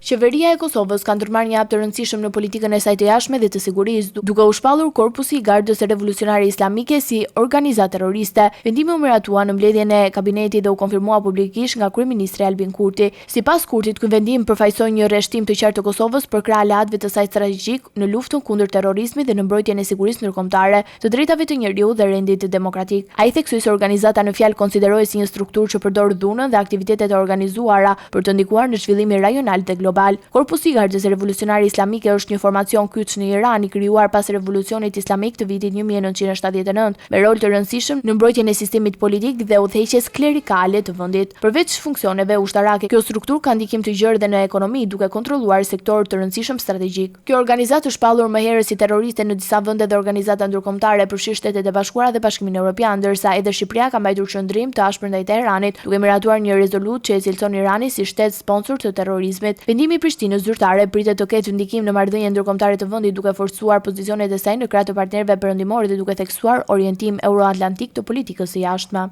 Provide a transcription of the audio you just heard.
Qeveria e Kosovës ka ndërmarrë një hap të rëndësishëm në politikën e saj të jashtme dhe të sigurisë, duke u shpallur Korpusi i Gardës së Revolucionare Islamike si organizatë terroriste. Vendimi u miratua në mbledhjen e kabinetit dhe u konfirmua publikisht nga kryeministri Albin Kurti. Sipas Kurtit, ky vendim përfaqësoi një rreshtim të qartë të Kosovës për krah aleatëve të saj strategjik në luftën kundër terrorizmit dhe në mbrojtjen e sigurisë ndërkombëtare, të drejtave të njeriut dhe rendit demokratik. Ai theksoi se organizata në fjalë konsiderohej si një strukturë që përdor dhunën dhe aktivitetet e organizuara për të ndikuar në zhvillimin rajonal dhe global. Korpusi i Gardës Revolucionare Islamike është një formacion kyç në Iran i krijuar pas revolucionit islamik të vitit 1979, me rol të rëndësishëm në mbrojtjen e sistemit politik dhe udhëheqjes klerikale të vendit. Përveç funksioneve ushtarake, kjo strukturë ka ndikim të gjerë dhe në ekonomi, duke kontrolluar sektorë të rëndësishëm strategjik. Kjo organizatë është shpallur më herët si terroriste në disa vende dhe organizata ndërkombëtare, përfshirë Shtetet e Bashkuara dhe Bashkimin Evropian, ndërsa edhe Shqipëria ka mbajtur qendrim të ashpër ndaj Teheranit, duke miratuar një rezolutë që e cilëson Iranin si shtet sponsor të terrorizmit. Vendimi i Prishtinës zyrtare pritet të ketë ndikim në marrëdhëniet ndërkombëtare të vendit, duke forcuar pozicionet e saj në krah të partnerëve perëndimor dhe duke theksuar orientim euroatlantik të politikës së jashtme.